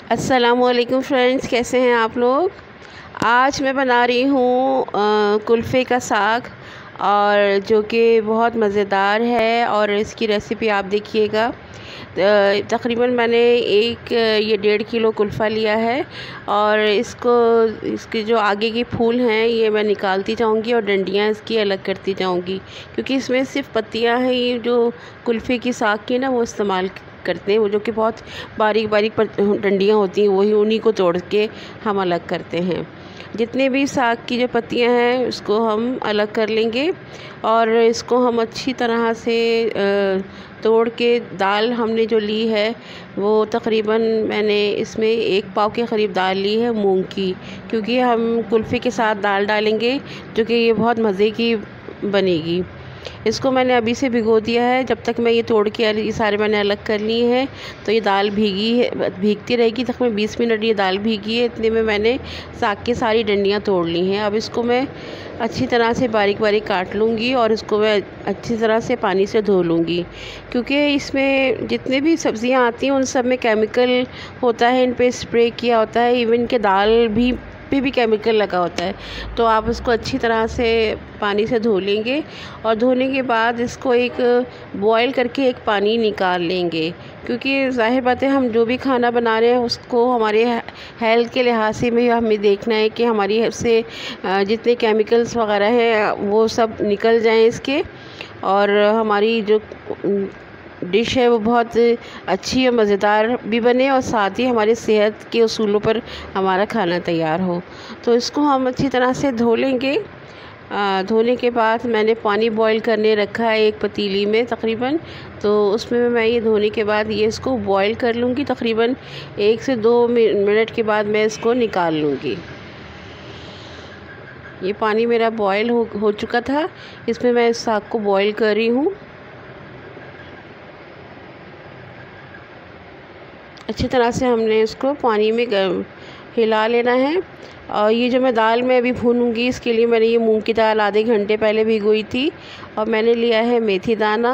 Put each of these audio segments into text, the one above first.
अस्सलामुअलैकुम फ्रेंड्स, कैसे हैं आप लोग। आज मैं बना रही हूँ कुल्फ़े का साग, और जो कि बहुत मज़ेदार है। और इसकी रेसिपी आप देखिएगा। तकरीबन मैंने ये 1.5 किलो कुल्फ़ा लिया है, और इसके जो आगे के फूल हैं ये मैं निकालती जाऊंगी और डंडियाँ इसकी अलग करती जाऊंगी, क्योंकि इसमें सिर्फ पत्तियां हैं। ये जो कुल्फ़े की साग की ना वो इस्तेमाल करते हैं, वो जो कि बहुत बारीक बारीक डंडियाँ होती हैं, वही उन्हीं को तोड़ के हम अलग करते हैं। जितने भी साग की जो पत्तियां हैं उसको हम अलग कर लेंगे, और इसको हम अच्छी तरह से तोड़ के, दाल हमने जो ली है वो तकरीबन मैंने इसमें 1 पाव के करीब दाल ली है मूंग की, क्योंकि हम कुल्फ़े के साथ दाल डालेंगे जो कि ये बहुत मज़े की बनेगी। इसको मैंने अभी से भिगो दिया है। जब तक मैं ये तोड़ के ये सारे मैंने अलग कर लिए हैं, तो ये दाल भीगी है, भीगती रहेगी। तकरीबन 20 मिनट ये दाल भीगी है। इतने में मैंने साग की सारी डंडियाँ तोड़ ली हैं। अब इसको मैं अच्छी तरह से बारीक बारीक काट लूँगी, और इसको मैं अच्छी तरह से पानी से धो लूँगी, क्योंकि इसमें जितने भी सब्ज़ियाँ आती हैं उन सब में केमिकल होता है, इन पे स्प्रे किया होता है। इवन के दाल भी केमिकल लगा होता है। तो आप उसको अच्छी तरह से पानी से धो लेंगे, और धोने के बाद इसको एक बॉयल करके एक पानी निकाल लेंगे, क्योंकि ज़ाहिर बात है हम जो भी खाना बना रहे हैं उसको हमारे हेल्थ के लिहाज से भी हमें देखना है कि हमारी से जितने केमिकल्स वगैरह हैं वो सब निकल जाएं इसके, और हमारी जो डिश है वो बहुत अच्छी और मज़ेदार भी बने, और साथ ही हमारी सेहत के उसूलों पर हमारा खाना तैयार हो। तो इसको हम अच्छी तरह से धो लेंगे। धोने के बाद मैंने पानी बॉईल करने रखा है एक पतीली में तकरीबन, तो उसमें मैं ये धोने के बाद ये इसको बॉईल कर लूँगी। तकरीबन 1 से 2 मिनट के बाद मैं इसको निकाल लूँगी। ये पानी मेरा बॉईल हो चुका था। इसमें मैं इस साग को बॉईल कर रही हूँ। अच्छी तरह से हमने इसको पानी में हिला लेना है। और ये जो मैं दाल में अभी भूनूंगी, इसके लिए मैंने ये मूंग की दाल आधे घंटे पहले भिगोई थी, और मैंने लिया है मेथी दाना,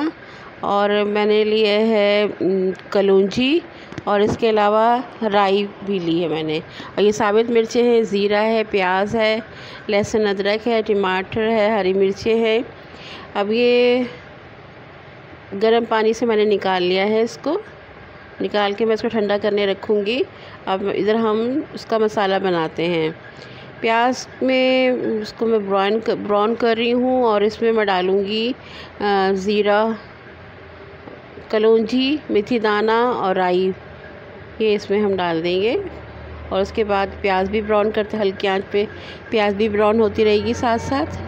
और मैंने लिए है कलौंजी, और इसके अलावा राई भी ली है मैंने। और ये साबित मिर्चें हैं, ज़ीरा है, प्याज है, लहसुन अदरक है, टमाटर है, हरी मिर्चें हैं। अब ये गर्म पानी से मैंने निकाल लिया है। इसको निकाल के मैं इसको ठंडा करने रखूँगी। अब इधर हम उसका मसाला बनाते हैं। प्याज में उसको मैं ब्राउन कर रही हूँ, और इसमें मैं डालूँगी ज़ीरा, कलौंजी, मेथी दाना और राई, ये इसमें हम डाल देंगे। और उसके बाद प्याज भी ब्राउन करते, हल्की आंच पे प्याज भी ब्राउन होती रहेगी साथ साथ।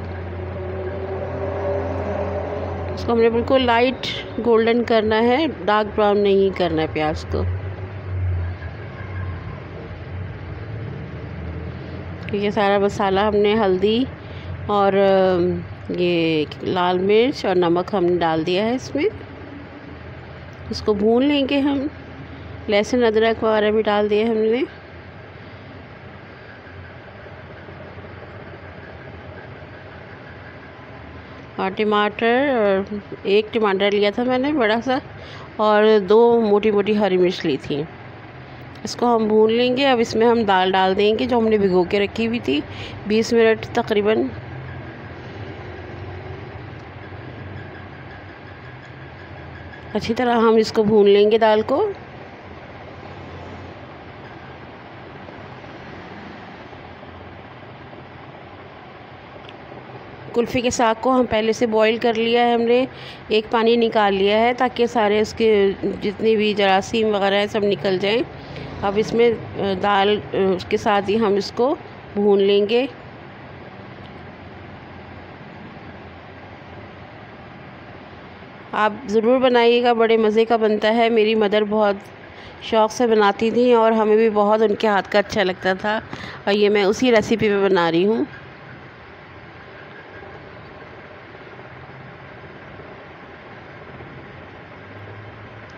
इसको हमने बिल्कुल लाइट गोल्डन करना है, डार्क ब्राउन नहीं करना है प्याज को। ये सारा मसाला हमने हल्दी और ये लाल मिर्च और नमक हमने डाल दिया है इसमें। इसको भून लेंगे हम। लहसुन अदरक वगैरह भी डाल दिए हमने। और टमाटर, 1 टमाटर लिया था मैंने बड़ा सा, और 2 मोटी मोटी हरी मिर्च ली थी। इसको हम भून लेंगे। अब इसमें हम दाल डाल देंगे जो हमने भिगो के रखी हुई थी 20 मिनट तकरीबन। अच्छी तरह हम इसको भून लेंगे दाल को। कुल्फ़ी के साग को हम पहले से बॉईल कर लिया है हमने, एक पानी निकाल लिया है ताकि सारे इसके जितने भी जरासीम वगैरह है सब निकल जाएं। अब इसमें दाल के साथ ही हम इसको भून लेंगे। आप ज़रूर बनाइएगा, बड़े मज़े का बनता है। मेरी मदर बहुत शौक़ से बनाती थी, और हमें भी बहुत उनके हाथ का अच्छा लगता था, और ये मैं उसी रेसिपी पे बना रही हूँ।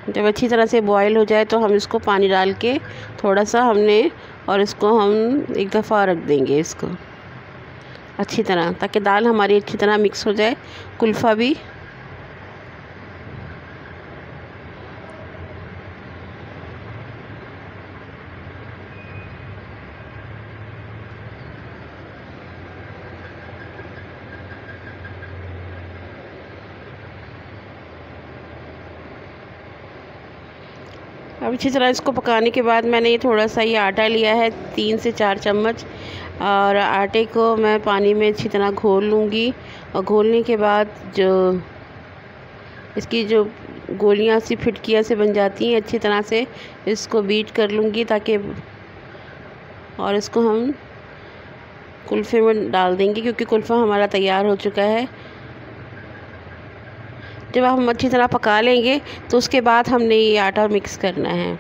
जब अच्छी तरह से बॉईल हो जाए तो हम इसको पानी डाल के थोड़ा सा हमने, और इसको हम एक दफ़ा रख देंगे इसको अच्छी तरह, ताकि दाल हमारी अच्छी तरह मिक्स हो जाए, कुल्फ़ा भी। अब अच्छी तरह इसको पकाने के बाद मैंने ये थोड़ा सा ये आटा लिया है 3 से 4 चम्मच, और आटे को मैं पानी में अच्छी तरह घोल लूँगी। और घोलने के बाद जो इसकी जो गोलियां सी फिटकियाँ से बन जाती हैं, अच्छी तरह से इसको बीट कर लूँगी ताकि, और इसको हम कुल्फ़े में डाल देंगे क्योंकि कुल्फ़ा हमारा तैयार हो चुका है। जब हम अच्छी तरह पका लेंगे तो उसके बाद हमने ये आटा मिक्स करना है।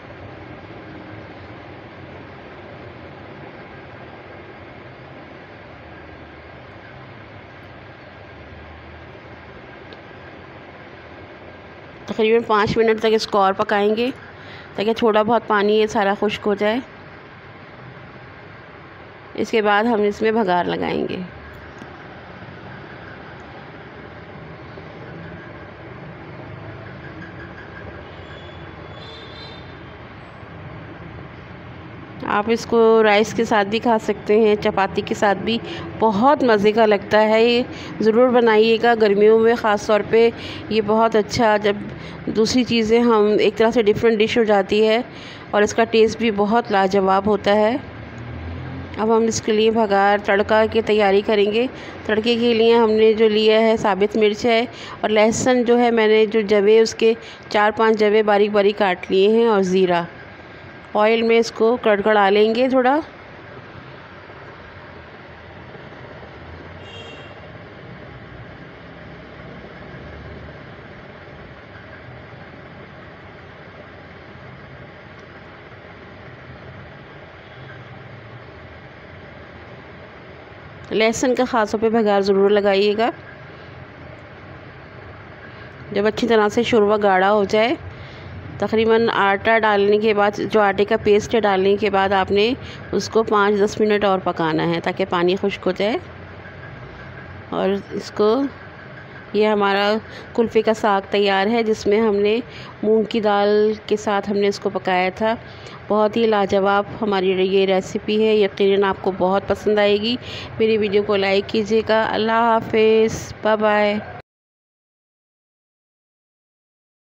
तकरीबन 5 मिनट तक इसको और पकाएंगे ताकि थोड़ा बहुत पानी ये सारा खुश्क हो जाए। इसके बाद हम इसमें भगार लगाएंगे। आप इसको राइस के साथ भी खा सकते हैं, चपाती के साथ भी बहुत मज़े का लगता है। ये ज़रूर बनाइएगा गर्मियों में ख़ास तौर पे। ये बहुत अच्छा, जब दूसरी चीज़ें हम एक तरह से डिफरेंट डिश हो जाती है और इसका टेस्ट भी बहुत लाजवाब होता है। अब हम इसके लिए भगार तड़का की तैयारी करेंगे। तड़के के लिए हमने जो लिया है साबित मिर्च है, और लहसुन जो है मैंने जो जवे उसके 4-5 जवे बारीक बारीक काट लिए हैं, और ज़ीरा। ऑयल में इसको कड़कड़ा लेंगे थोड़ा। लहसुन का ख़ास तौर पे भगार ज़रूर लगाइएगा। जब अच्छी तरह से शोरबा गाढ़ा हो जाए, तकरीबन आटा डालने के बाद, जो आटे का पेस्ट है डालने के बाद आपने उसको 5-10 मिनट और पकाना है ताकि पानी खुश्क हो जाए। और इसको, ये हमारा कुल्फ़े का साग तैयार है जिसमें हमने मूंग की दाल के साथ हमने इसको पकाया था। बहुत ही लाजवाब हमारी ये रेसिपी है, यकीनन आपको बहुत पसंद आएगी। मेरी वीडियो को लाइक कीजिएगा। अल्लाह हाफ़िज़, बाय बाय।